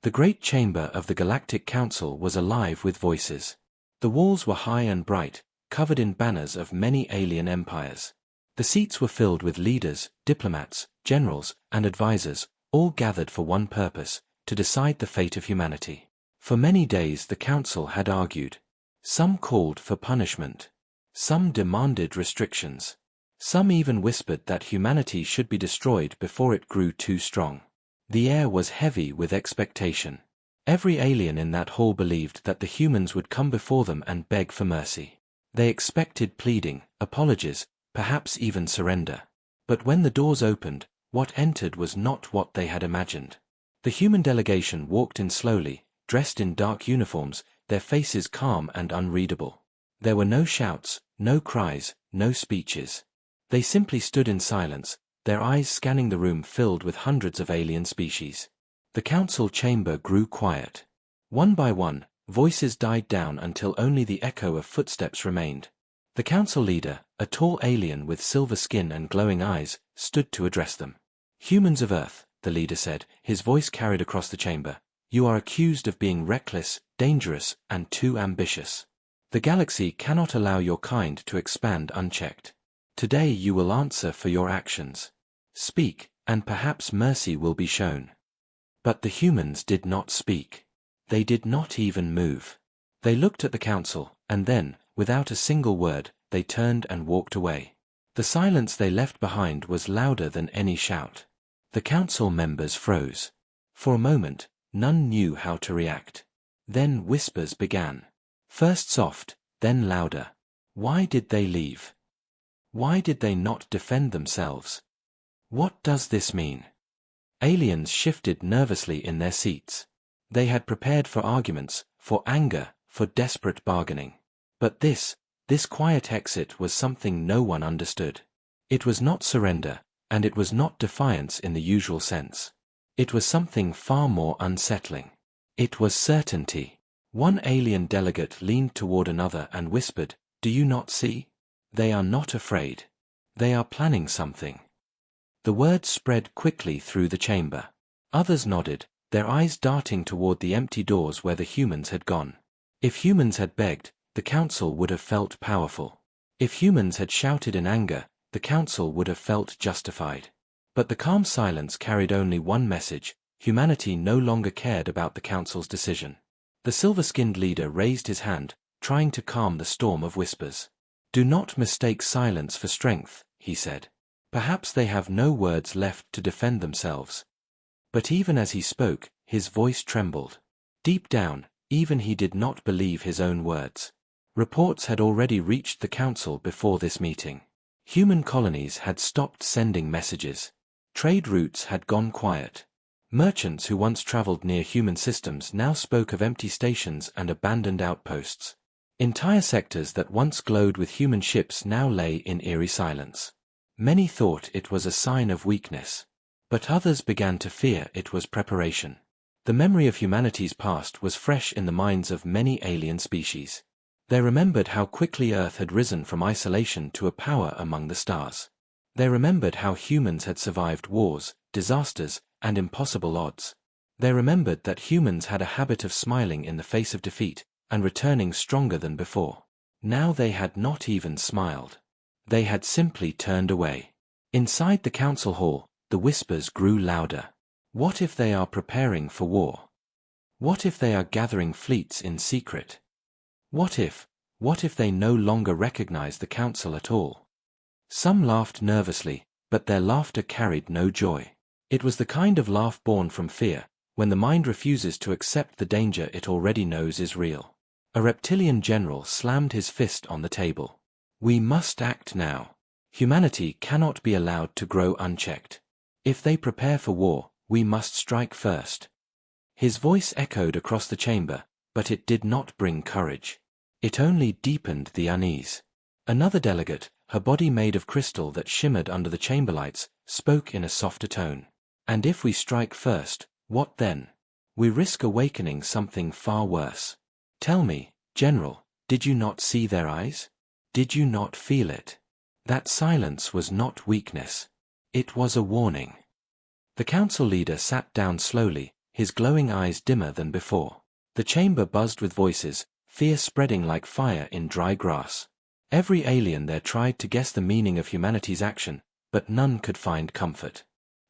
The great chamber of the Galactic Council was alive with voices. The walls were high and bright, covered in banners of many alien empires. The seats were filled with leaders, diplomats, generals, and advisors, all gathered for one purpose, to decide the fate of humanity. For many days the council had argued. Some called for punishment. Some demanded restrictions. Some even whispered that humanity should be destroyed before it grew too strong. The air was heavy with expectation. Every alien in that hall believed that the humans would come before them and beg for mercy. They expected pleading, apologies, perhaps even surrender. But when the doors opened, what entered was not what they had imagined. The human delegation walked in slowly, dressed in dark uniforms, their faces calm and unreadable. There were no shouts, no cries, no speeches. They simply stood in silence, their eyes scanning the room filled with hundreds of alien species. The council chamber grew quiet. One by one, voices died down until only the echo of footsteps remained. The council leader, a tall alien with silver skin and glowing eyes, stood to address them. "Humans of Earth," the leader said, his voice carried across the chamber, "you are accused of being reckless, dangerous, and too ambitious. The galaxy cannot allow your kind to expand unchecked. Today you will answer for your actions. Speak, and perhaps mercy will be shown." But the humans did not speak. They did not even move. They looked at the council, and then, without a single word, they turned and walked away. The silence they left behind was louder than any shout. The council members froze. For a moment, none knew how to react. Then whispers began. First soft, then louder. Why did they leave? Why did they not defend themselves? What does this mean? Aliens shifted nervously in their seats. They had prepared for arguments, for anger, for desperate bargaining. But this quiet exit was something no one understood. It was not surrender, and it was not defiance in the usual sense. It was something far more unsettling. It was certainty. One alien delegate leaned toward another and whispered, "Do you not see? They are not afraid. They are planning something." The words spread quickly through the chamber. Others nodded, their eyes darting toward the empty doors where the humans had gone. If humans had begged, the council would have felt powerful. If humans had shouted in anger, the council would have felt justified. But the calm silence carried only one message: humanity no longer cared about the council's decision. The silver-skinned leader raised his hand, trying to calm the storm of whispers. "Do not mistake silence for strength," he said. "Perhaps they have no words left to defend themselves." But even as he spoke, his voice trembled. Deep down, even he did not believe his own words. Reports had already reached the council before this meeting. Human colonies had stopped sending messages. Trade routes had gone quiet. Merchants who once traveled near human systems now spoke of empty stations and abandoned outposts. Entire sectors that once glowed with human ships now lay in eerie silence. Many thought it was a sign of weakness. But others began to fear it was preparation. The memory of humanity's past was fresh in the minds of many alien species. They remembered how quickly Earth had risen from isolation to a power among the stars. They remembered how humans had survived wars, disasters, and impossible odds. They remembered that humans had a habit of smiling in the face of defeat, and returning stronger than before. Now they had not even smiled. They had simply turned away. Inside the council hall, the whispers grew louder. What if they are preparing for war? What if they are gathering fleets in secret? What if they no longer recognize the council at all? Some laughed nervously, but their laughter carried no joy. It was the kind of laugh born from fear, when the mind refuses to accept the danger it already knows is real. A reptilian general slammed his fist on the table. "We must act now. Humanity cannot be allowed to grow unchecked. If they prepare for war, we must strike first." His voice echoed across the chamber, but it did not bring courage. It only deepened the unease. Another delegate, her body made of crystal that shimmered under the chamber lights, spoke in a softer tone. "And if we strike first, what then? We risk awakening something far worse. Tell me, General, did you not see their eyes? Did you not feel it? That silence was not weakness. It was a warning." The council leader sat down slowly, his glowing eyes dimmer than before. The chamber buzzed with voices, fear spreading like fire in dry grass. Every alien there tried to guess the meaning of humanity's action, but none could find comfort.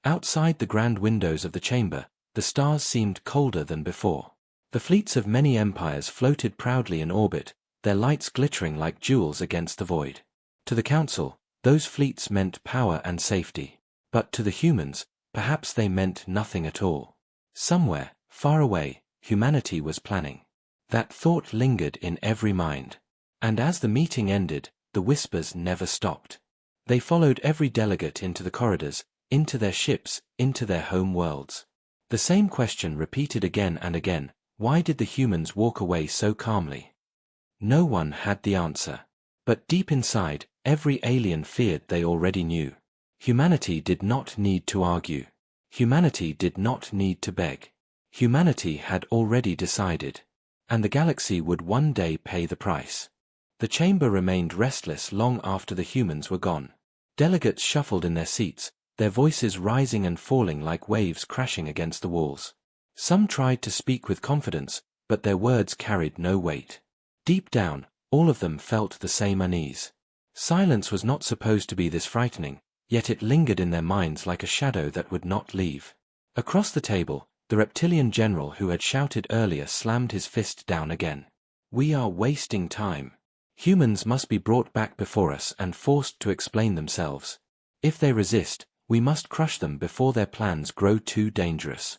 Outside the grand windows of the chamber, the stars seemed colder than before. The fleets of many empires floated proudly in orbit, their lights glittering like jewels against the void. To the Council, those fleets meant power and safety. But to the humans, perhaps they meant nothing at all. Somewhere, far away, humanity was planning. That thought lingered in every mind. And as the meeting ended, the whispers never stopped. They followed every delegate into the corridors, into their ships, into their home worlds. The same question repeated again and again: why did the humans walk away so calmly? No one had the answer. But deep inside, every alien feared they already knew. Humanity did not need to argue. Humanity did not need to beg. Humanity had already decided. And the galaxy would one day pay the price. The chamber remained restless long after the humans were gone. Delegates shuffled in their seats, their voices rising and falling like waves crashing against the walls. Some tried to speak with confidence, but their words carried no weight. Deep down, all of them felt the same unease. Silence was not supposed to be this frightening, yet it lingered in their minds like a shadow that would not leave. Across the table, the reptilian general who had shouted earlier slammed his fist down again. "We are wasting time. Humans must be brought back before us and forced to explain themselves. If they resist, we must crush them before their plans grow too dangerous."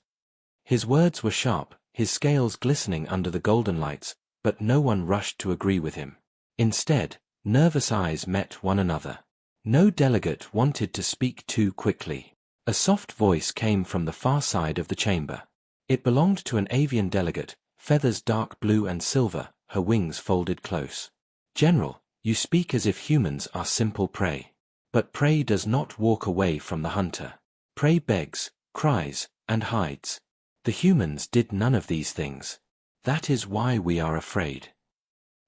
His words were sharp, his scales glistening under the golden lights, but no one rushed to agree with him. Instead, nervous eyes met one another. No delegate wanted to speak too quickly. A soft voice came from the far side of the chamber. It belonged to an avian delegate, feathers dark blue and silver, her wings folded close. "General, you speak as if humans are simple prey. But prey does not walk away from the hunter. Prey begs, cries, and hides. The humans did none of these things. That is why we are afraid."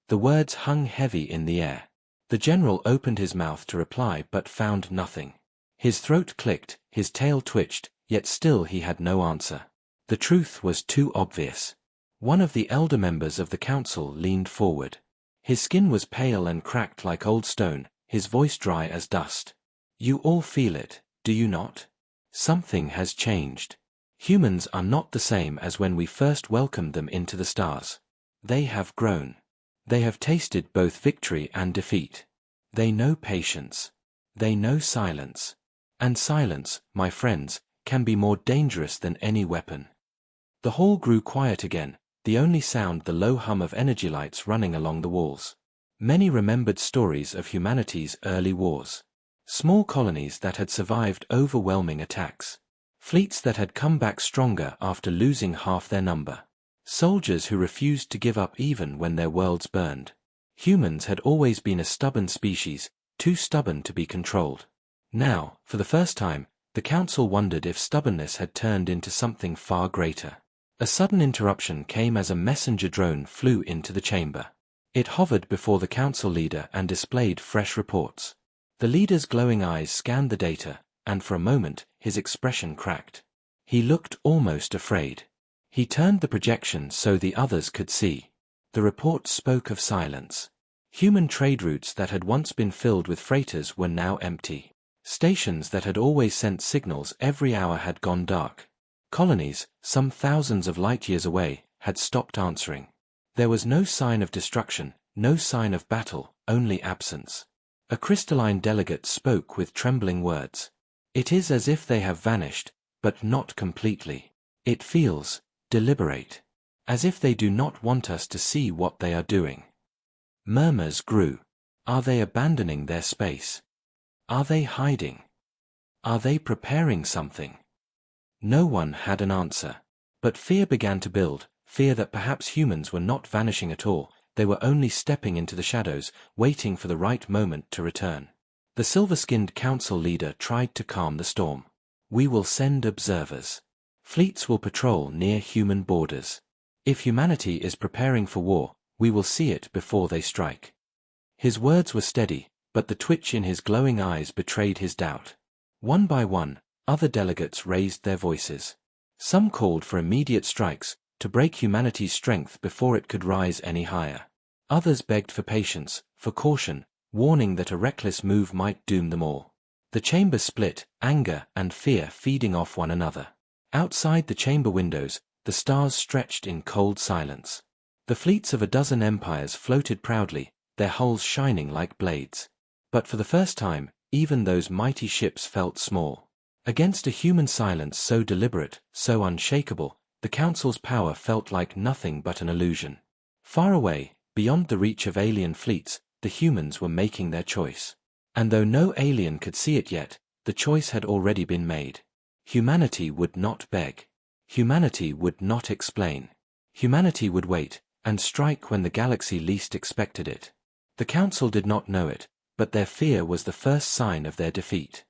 The words hung heavy in the air. The general opened his mouth to reply but found nothing. His throat clicked, his tail twitched, yet still he had no answer. The truth was too obvious. One of the elder members of the council leaned forward. His skin was pale and cracked like old stone, his voice dry as dust. "You all feel it, do you not? Something has changed. Humans are not the same as when we first welcomed them into the stars. They have grown. They have tasted both victory and defeat. They know patience. They know silence. And silence, my friends, can be more dangerous than any weapon." The hall grew quiet again, the only sound the low hum of energy lights running along the walls. Many remembered stories of humanity's early wars. Small colonies that had survived overwhelming attacks. Fleets that had come back stronger after losing half their number. Soldiers who refused to give up even when their worlds burned. Humans had always been a stubborn species, too stubborn to be controlled. Now, for the first time, the council wondered if stubbornness had turned into something far greater. A sudden interruption came as a messenger drone flew into the chamber. It hovered before the council leader and displayed fresh reports. The leader's glowing eyes scanned the data, and for a moment, his expression cracked. He looked almost afraid. He turned the projection so the others could see. The report spoke of silence. Human trade routes that had once been filled with freighters were now empty. Stations that had always sent signals every hour had gone dark. Colonies, some thousands of light years away, had stopped answering. There was no sign of destruction, no sign of battle, only absence. A crystalline delegate spoke with trembling words. "It is as if they have vanished, but not completely. It feels deliberate. As if they do not want us to see what they are doing." Murmurs grew. Are they abandoning their space? Are they hiding? Are they preparing something? No one had an answer. But fear began to build, fear that perhaps humans were not vanishing at all, they were only stepping into the shadows, waiting for the right moment to return. The silver-skinned council leader tried to calm the storm. "We will send observers. Fleets will patrol near human borders. If humanity is preparing for war, we will see it before they strike." His words were steady, but the twitch in his glowing eyes betrayed his doubt. One by one, other delegates raised their voices. Some called for immediate strikes, to break humanity's strength before it could rise any higher. Others begged for patience, for caution, warning that a reckless move might doom them all. The chamber split, anger and fear feeding off one another. Outside the chamber windows, the stars stretched in cold silence. The fleets of a dozen empires floated proudly, their hulls shining like blades. But for the first time, even those mighty ships felt small. Against a human silence so deliberate, so unshakable, the Council's power felt like nothing but an illusion. Far away, beyond the reach of alien fleets, the humans were making their choice. And though no alien could see it yet, the choice had already been made. Humanity would not beg. Humanity would not explain. Humanity would wait, and strike when the galaxy least expected it. The Council did not know it, but their fear was the first sign of their defeat.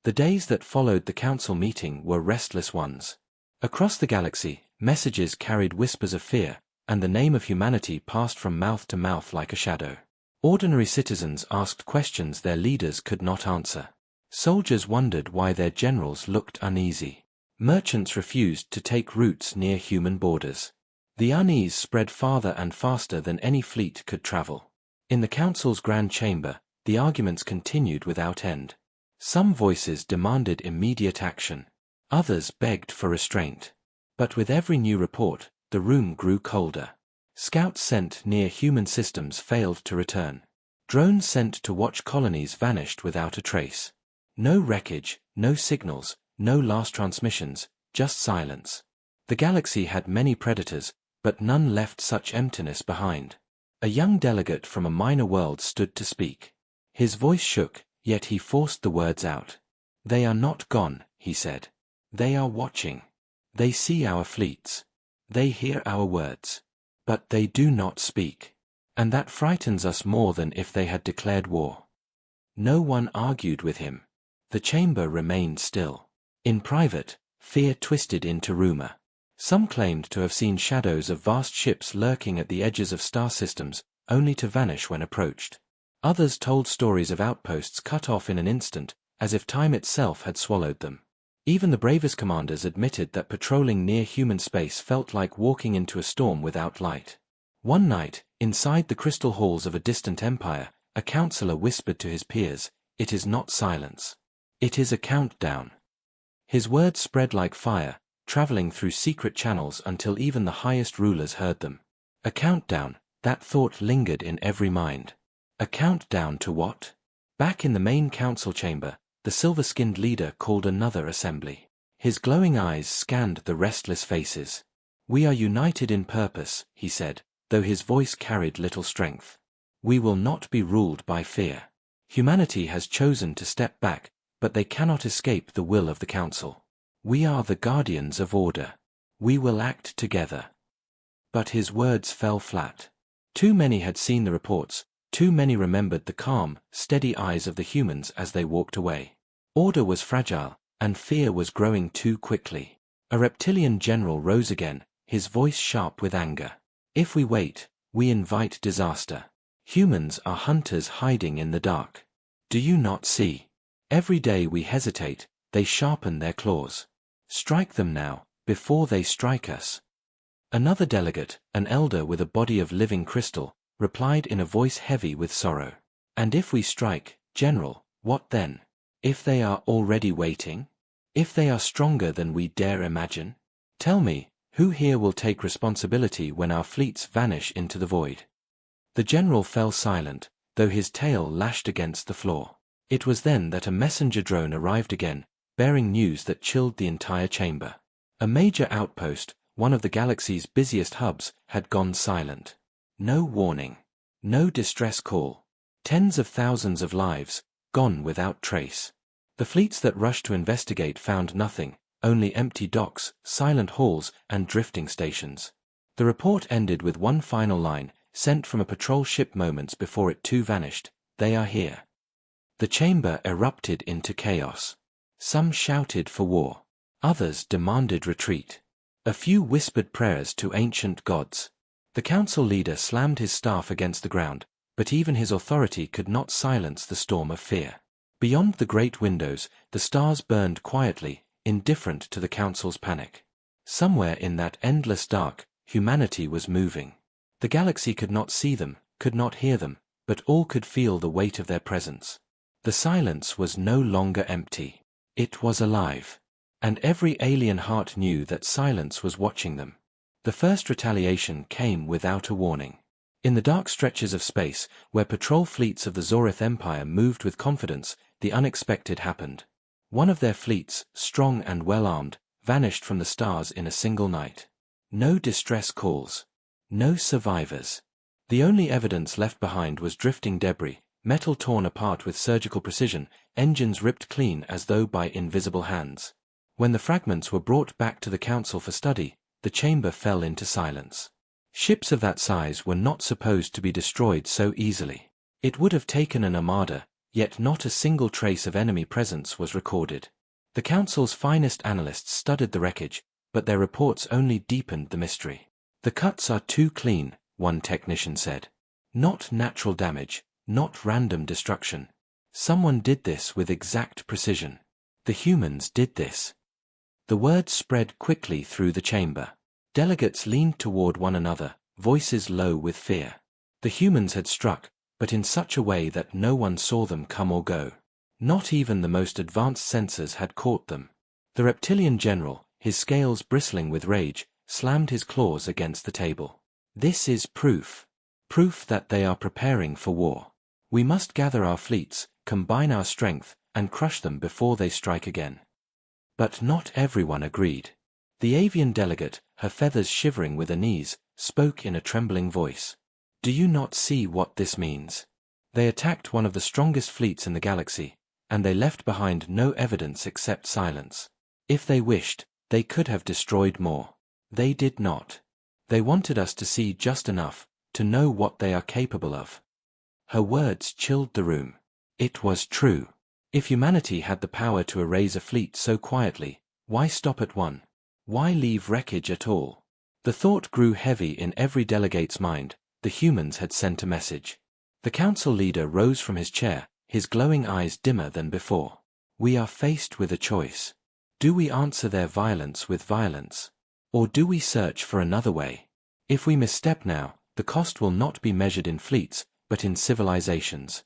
The days that followed the Council meeting were restless ones. Across the galaxy, messages carried whispers of fear, and the name of humanity passed from mouth to mouth like a shadow. Ordinary citizens asked questions their leaders could not answer. Soldiers wondered why their generals looked uneasy. Merchants refused to take routes near human borders. The unease spread farther and faster than any fleet could travel. In the Council's grand chamber, the arguments continued without end. Some voices demanded immediate action. Others begged for restraint. But with every new report, the room grew colder. Scouts sent near human systems failed to return. Drones sent to watch colonies vanished without a trace. No wreckage, no signals, no last transmissions, just silence. The galaxy had many predators, but none left such emptiness behind. A young delegate from a minor world stood to speak. His voice shook, yet he forced the words out. "They are not gone," he said. "They are watching. They see our fleets. They hear our words. But they do not speak. And that frightens us more than if they had declared war." No one argued with him. The chamber remained still. In private, fear twisted into rumor. Some claimed to have seen shadows of vast ships lurking at the edges of star systems, only to vanish when approached. Others told stories of outposts cut off in an instant, as if time itself had swallowed them. Even the bravest commanders admitted that patrolling near human space felt like walking into a storm without light. One night, inside the crystal halls of a distant empire, a counselor whispered to his peers, "It is not silence. It is a countdown." His words spread like fire, traveling through secret channels until even the highest rulers heard them. A countdown, that thought lingered in every mind. A countdown to what? Back in the main council chamber, the silver-skinned leader called another assembly. His glowing eyes scanned the restless faces. "We are united in purpose," he said, though his voice carried little strength. "We will not be ruled by fear. Humanity has chosen to step back, but they cannot escape the will of the Council. We are the guardians of order. We will act together." But his words fell flat. Too many had seen the reports. Too many remembered the calm, steady eyes of the humans as they walked away. Order was fragile, and fear was growing too quickly. A reptilian general rose again, his voice sharp with anger. "If we wait, we invite disaster. Humans are hunters hiding in the dark. Do you not see? Every day we hesitate, they sharpen their claws. Strike them now, before they strike us." Another delegate, an elder with a body of living crystal, replied in a voice heavy with sorrow. "And if we strike, General, what then? If they are already waiting? If they are stronger than we dare imagine? Tell me, who here will take responsibility when our fleets vanish into the void?" The general fell silent, though his tail lashed against the floor. It was then that a messenger drone arrived again, bearing news that chilled the entire chamber. A major outpost, one of the galaxy's busiest hubs, had gone silent. No warning. No distress call. Tens of thousands of lives, gone without trace. The fleets that rushed to investigate found nothing, only empty docks, silent halls, and drifting stations. The report ended with one final line, sent from a patrol ship moments before it too vanished: "They are here." The chamber erupted into chaos. Some shouted for war. Others demanded retreat. A few whispered prayers to ancient gods. The council leader slammed his staff against the ground, but even his authority could not silence the storm of fear. Beyond the great windows, the stars burned quietly, indifferent to the council's panic. Somewhere in that endless dark, humanity was moving. The galaxy could not see them, could not hear them, but all could feel the weight of their presence. The silence was no longer empty. It was alive. And every alien heart knew that silence was watching them. The first retaliation came without a warning. In the dark stretches of space, where patrol fleets of the Zorith Empire moved with confidence, the unexpected happened. One of their fleets, strong and well-armed, vanished from the stars in a single night. No distress calls. No survivors. The only evidence left behind was drifting debris, metal torn apart with surgical precision, engines ripped clean as though by invisible hands. When the fragments were brought back to the Council for study, the chamber fell into silence. Ships of that size were not supposed to be destroyed so easily. It would have taken an armada, yet not a single trace of enemy presence was recorded. The Council's finest analysts studied the wreckage, but their reports only deepened the mystery. "The cuts are too clean," one technician said. "Not natural damage, not random destruction. Someone did this with exact precision. The humans did this." The word spread quickly through the chamber. Delegates leaned toward one another, voices low with fear. The humans had struck, but in such a way that no one saw them come or go. Not even the most advanced sensors had caught them. The reptilian general, his scales bristling with rage, slammed his claws against the table. "This is proof. Proof that they are preparing for war. We must gather our fleets, combine our strength, and crush them before they strike again." But not everyone agreed. The avian delegate, her feathers shivering with unease, spoke in a trembling voice. "Do you not see what this means? They attacked one of the strongest fleets in the galaxy, and they left behind no evidence except silence. If they wished, they could have destroyed more. They did not. They wanted us to see just enough, to know what they are capable of." Her words chilled the room. It was true. If humanity had the power to erase a fleet so quietly, why stop at one? Why leave wreckage at all? The thought grew heavy in every delegate's mind. The humans had sent a message. The council leader rose from his chair, his glowing eyes dimmer than before. "We are faced with a choice. Do we answer their violence with violence? Or do we search for another way? If we misstep now, the cost will not be measured in fleets, but in civilizations."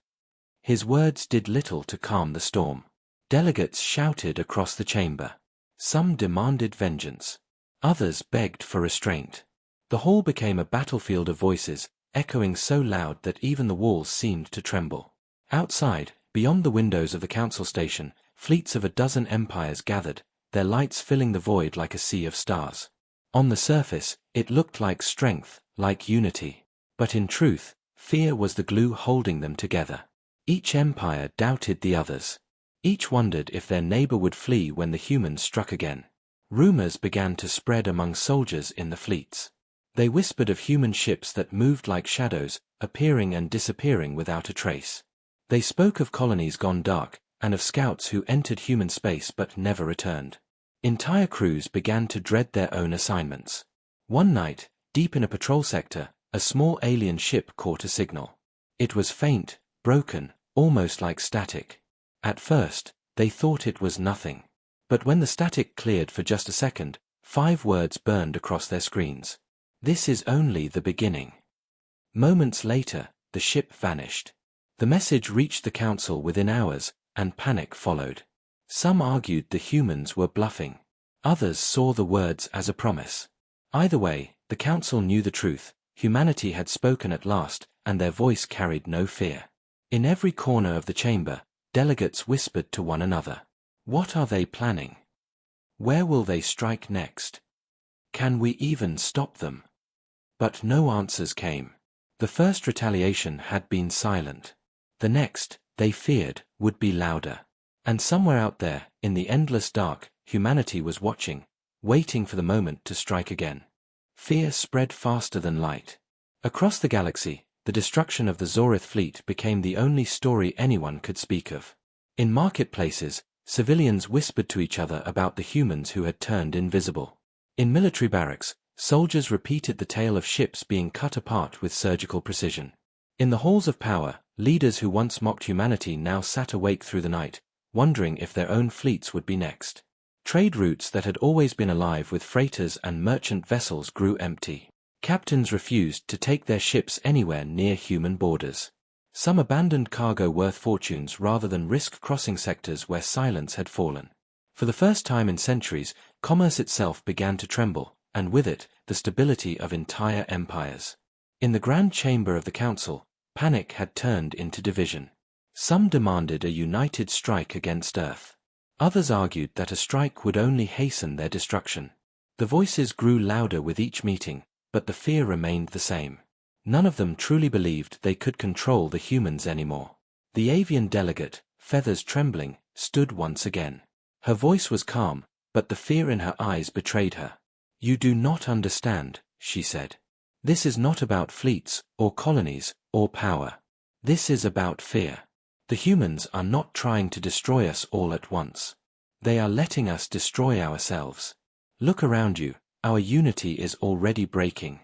His words did little to calm the storm. Delegates shouted across the chamber. Some demanded vengeance. Others begged for restraint. The hall became a battlefield of voices, echoing so loud that even the walls seemed to tremble. Outside, beyond the windows of the council station, fleets of a dozen empires gathered, their lights filling the void like a sea of stars. On the surface, it looked like strength, like unity. But in truth, fear was the glue holding them together. Each empire doubted the others. Each wondered if their neighbor would flee when the humans struck again. Rumors began to spread among soldiers in the fleets. They whispered of human ships that moved like shadows, appearing and disappearing without a trace. They spoke of colonies gone dark, and of scouts who entered human space but never returned. Entire crews began to dread their own assignments. One night, deep in a patrol sector, a small alien ship caught a signal. It was faint, broken, almost like static. At first, they thought it was nothing. But when the static cleared for just a second, 5 words burned across their screens. "This is only the beginning." Moments later, the ship vanished. The message reached the council within hours, and panic followed. Some argued the humans were bluffing. Others saw the words as a promise. Either way, the council knew the truth. Humanity had spoken at last, and their voice carried no fear. In every corner of the chamber, delegates whispered to one another. What are they planning? Where will they strike next? Can we even stop them? But no answers came. The first retaliation had been silent. The next, they feared, would be louder. And somewhere out there, in the endless dark, humanity was watching, waiting for the moment to strike again. Fear spread faster than light. Across the galaxy, the destruction of the Zorith fleet became the only story anyone could speak of. In marketplaces, civilians whispered to each other about the humans who had turned invisible. In military barracks, soldiers repeated the tale of ships being cut apart with surgical precision. In the halls of power, leaders who once mocked humanity now sat awake through the night, wondering if their own fleets would be next. Trade routes that had always been alive with freighters and merchant vessels grew empty. Captains refused to take their ships anywhere near human borders. Some abandoned cargo worth fortunes rather than risk crossing sectors where silence had fallen. For the first time in centuries, commerce itself began to tremble, and with it, the stability of entire empires. In the Grand Chamber of the Council, panic had turned into division. Some demanded a united strike against Earth. Others argued that a strike would only hasten their destruction. The voices grew louder with each meeting, but the fear remained the same. None of them truly believed they could control the humans anymore. The avian delegate, feathers trembling, stood once again. Her voice was calm, but the fear in her eyes betrayed her. "You do not understand," she said. "This is not about fleets, or colonies, or power. This is about fear. The humans are not trying to destroy us all at once. They are letting us destroy ourselves. Look around you, our unity is already breaking."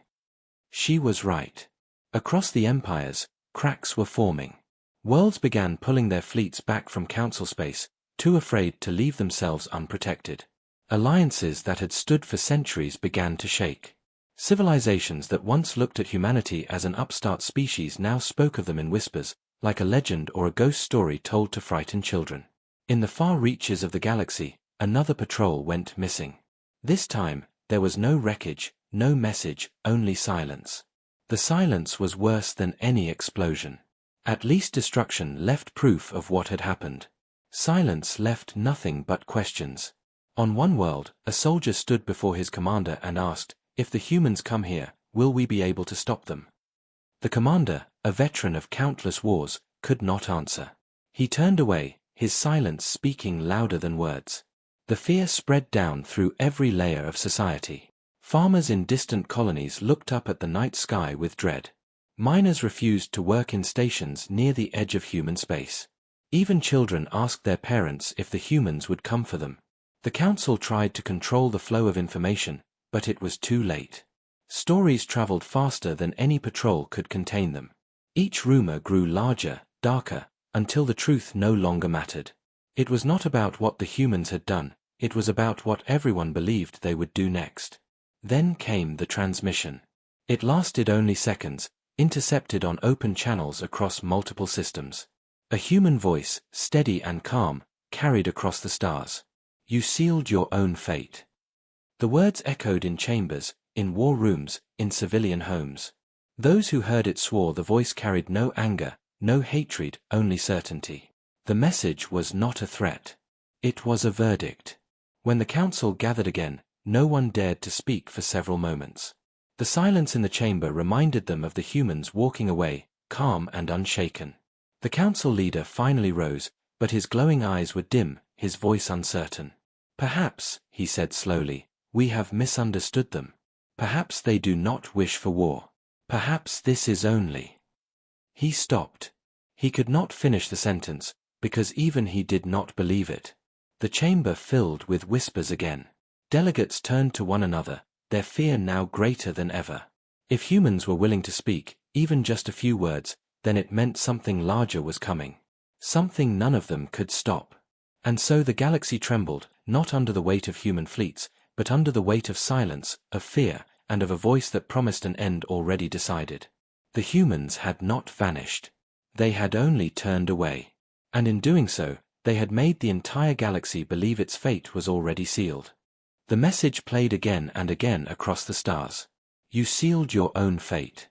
She was right. Across the empires, cracks were forming. Worlds began pulling their fleets back from council space, too afraid to leave themselves unprotected. Alliances that had stood for centuries began to shake. Civilizations that once looked at humanity as an upstart species now spoke of them in whispers, like a legend or a ghost story told to frighten children. In the far reaches of the galaxy, another patrol went missing. This time, there was no wreckage, no message, only silence. The silence was worse than any explosion. At least destruction left proof of what had happened. Silence left nothing but questions. On one world, a soldier stood before his commander and asked, "If the humans come here, will we be able to stop them?" The commander, a veteran of countless wars, could not answer. He turned away, his silence speaking louder than words. The fear spread down through every layer of society. Farmers in distant colonies looked up at the night sky with dread. Miners refused to work in stations near the edge of human space. Even children asked their parents if the humans would come for them. The council tried to control the flow of information, but it was too late. Stories traveled faster than any patrol could contain them. Each rumor grew larger, darker, until the truth no longer mattered. It was not about what the humans had done, it was about what everyone believed they would do next. Then came the transmission. It lasted only seconds, intercepted on open channels across multiple systems. A human voice, steady and calm, carried across the stars. "You sealed your own fate." The words echoed in chambers, in war rooms, in civilian homes. Those who heard it swore the voice carried no anger, no hatred, only certainty. The message was not a threat. It was a verdict. When the council gathered again, no one dared to speak for several moments. The silence in the chamber reminded them of the humans walking away, calm and unshaken. The council leader finally rose, but his glowing eyes were dim, his voice uncertain. "Perhaps," he said slowly, "we have misunderstood them. Perhaps they do not wish for war. Perhaps this is only—" He stopped. He could not finish the sentence, because even he did not believe it. The chamber filled with whispers again. Delegates turned to one another, their fear now greater than ever. If humans were willing to speak, even just a few words, then it meant something larger was coming. Something none of them could stop. And so the galaxy trembled, not under the weight of human fleets, but under the weight of silence, of fear, and of a voice that promised an end already decided. The humans had not vanished. They had only turned away. And in doing so, they had made the entire galaxy believe its fate was already sealed. The message played again and again across the stars. "You sealed your own fate."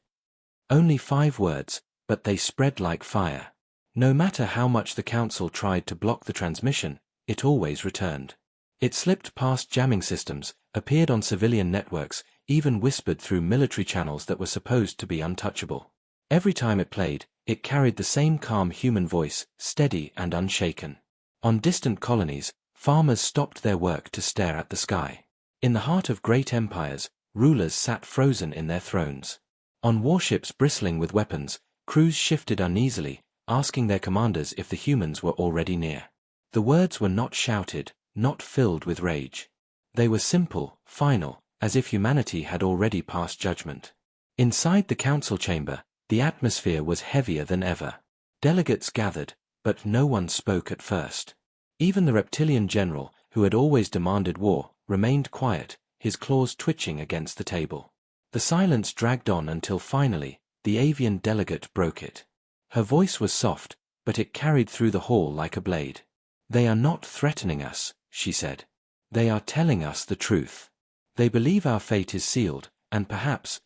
Only 5 words, but they spread like fire. No matter how much the council tried to block the transmission, it always returned. It slipped past jamming systems, appeared on civilian networks, even whispered through military channels that were supposed to be untouchable. Every time it played, it carried the same calm human voice, steady and unshaken. On distant colonies, farmers stopped their work to stare at the sky. In the heart of great empires, rulers sat frozen in their thrones. On warships bristling with weapons, crews shifted uneasily, asking their commanders if the humans were already near. The words were not shouted, not filled with rage. They were simple, final, as if humanity had already passed judgment. Inside the council chamber, the atmosphere was heavier than ever. Delegates gathered, but no one spoke at first. Even the reptilian general, who had always demanded war, remained quiet, his claws twitching against the table. The silence dragged on until finally, the avian delegate broke it. Her voice was soft, but it carried through the hall like a blade. "They are not threatening us," she said. "They are telling us the truth. They believe our fate is sealed, and perhaps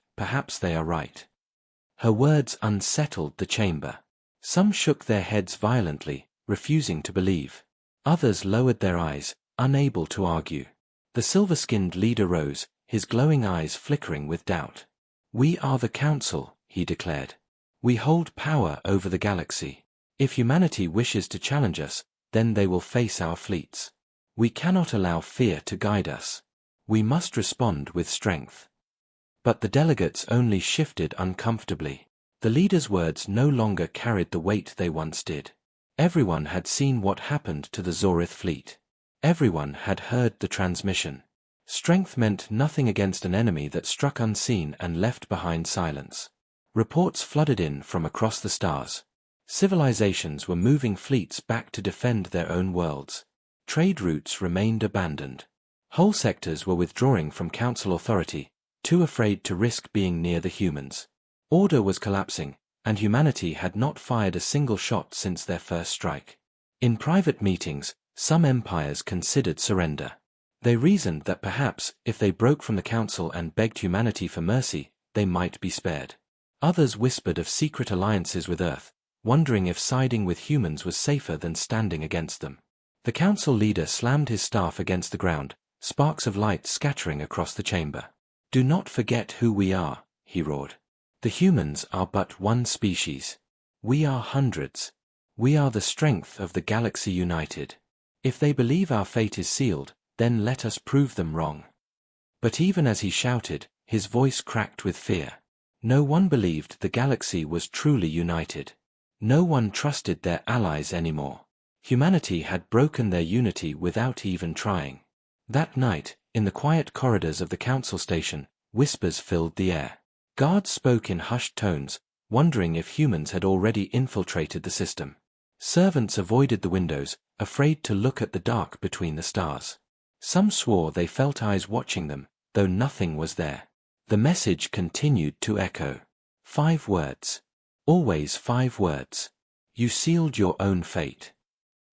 they are right." Her words unsettled the chamber. Some shook their heads violently, refusing to believe. Others lowered their eyes, unable to argue. The silver-skinned leader rose, his glowing eyes flickering with doubt. "We are the Council," he declared. "We hold power over the galaxy. If humanity wishes to challenge us, then they will face our fleets. We cannot allow fear to guide us. We must respond with strength." But the delegates only shifted uncomfortably. The leader's words no longer carried the weight they once did. Everyone had seen what happened to the Zorith fleet. Everyone had heard the transmission. Strength meant nothing against an enemy that struck unseen and left behind silence. Reports flooded in from across the stars. Civilizations were moving fleets back to defend their own worlds. Trade routes remained abandoned. Whole sectors were withdrawing from council authority, too afraid to risk being near the humans. Order was collapsing, and humanity had not fired a single shot since their first strike. In private meetings, some empires considered surrender. They reasoned that perhaps, if they broke from the council and begged humanity for mercy, they might be spared. Others whispered of secret alliances with Earth, wondering if siding with humans was safer than standing against them. The council leader slammed his staff against the ground, sparks of light scattering across the chamber. "Do not forget who we are," he roared. "The humans are but one species. We are hundreds. We are the strength of the galaxy united. If they believe our fate is sealed, then let us prove them wrong." But even as he shouted, his voice cracked with fear. No one believed the galaxy was truly united. No one trusted their allies anymore. Humanity had broken their unity without even trying. That night, in the quiet corridors of the council station, whispers filled the air. Guards spoke in hushed tones, wondering if humans had already infiltrated the system. Servants avoided the windows, afraid to look at the dark between the stars. Some swore they felt eyes watching them, though nothing was there. The message continued to echo. 5 words. Always 5 words. You sealed your own fate.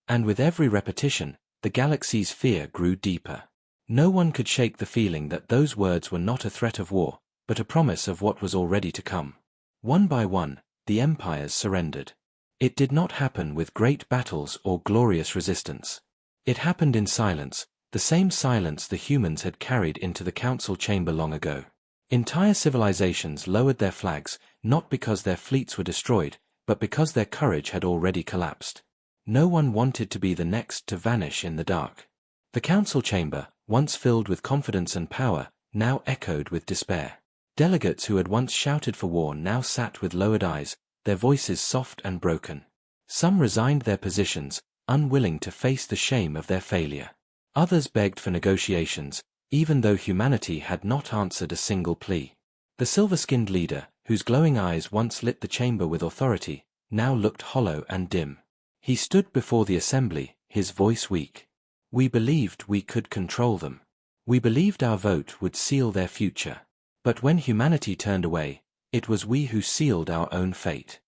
And with every repetition, the galaxy's fear grew deeper. No one could shake the feeling that those words were not a threat of war, but a promise of what was already to come. One by one, the empires surrendered. It did not happen with great battles or glorious resistance. It happened in silence, the same silence the humans had carried into the council chamber long ago. Entire civilizations lowered their flags, not because their fleets were destroyed, but because their courage had already collapsed. No one wanted to be the next to vanish in the dark. The council chamber, once filled with confidence and power, now echoed with despair. Delegates who had once shouted for war now sat with lowered eyes, their voices soft and broken. Some resigned their positions, unwilling to face the shame of their failure. Others begged for negotiations, even though humanity had not answered a single plea. The silver-skinned leader, whose glowing eyes once lit the chamber with authority, now looked hollow and dim. He stood before the assembly, his voice weak. "We believed we could control them. We believed our vote would seal their future. But when humanity turned away, it was we who sealed our own fate."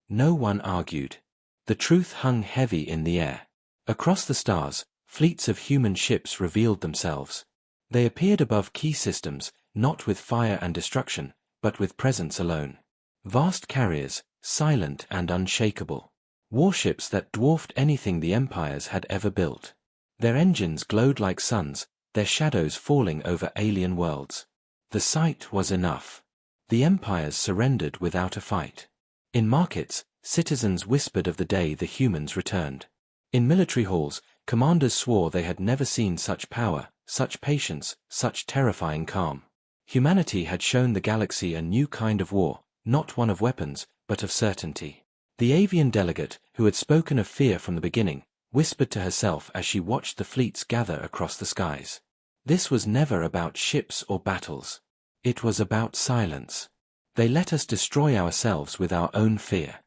No one argued. The truth hung heavy in the air. Across the stars, fleets of human ships revealed themselves. They appeared above key systems, not with fire and destruction, but with presence alone. Vast carriers, silent and unshakable. Warships that dwarfed anything the empires had ever built. Their engines glowed like suns, their shadows falling over alien worlds. The sight was enough. The empires surrendered without a fight. In markets, citizens whispered of the day the humans returned. In military halls, commanders swore they had never seen such power, such patience, such terrifying calm. Humanity had shown the galaxy a new kind of war, not one of weapons, but of certainty. The avian delegate, who had spoken of fear from the beginning, whispered to herself as she watched the fleets gather across the skies. This was never about ships or battles. It was about silence. They let us destroy ourselves with our own fear.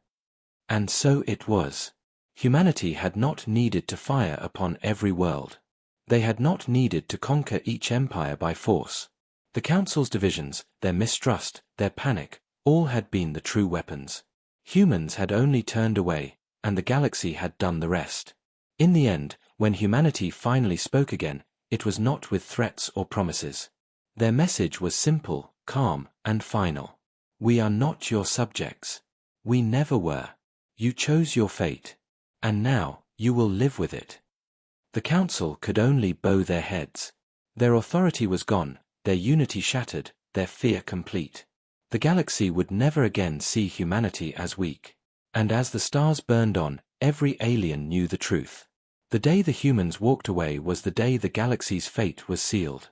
And so it was. Humanity had not needed to fire upon every world. They had not needed to conquer each empire by force. The Council's divisions, their mistrust, their panic, all had been the true weapons. Humans had only turned away, and the galaxy had done the rest. In the end, when humanity finally spoke again, it was not with threats or promises. Their message was simple, calm, and final. We are not your subjects. We never were. You chose your fate. And now, you will live with it. The Council could only bow their heads. Their authority was gone, their unity shattered, their fear complete. The galaxy would never again see humanity as weak. And as the stars burned on, every alien knew the truth. The day the humans walked away was the day the galaxy's fate was sealed.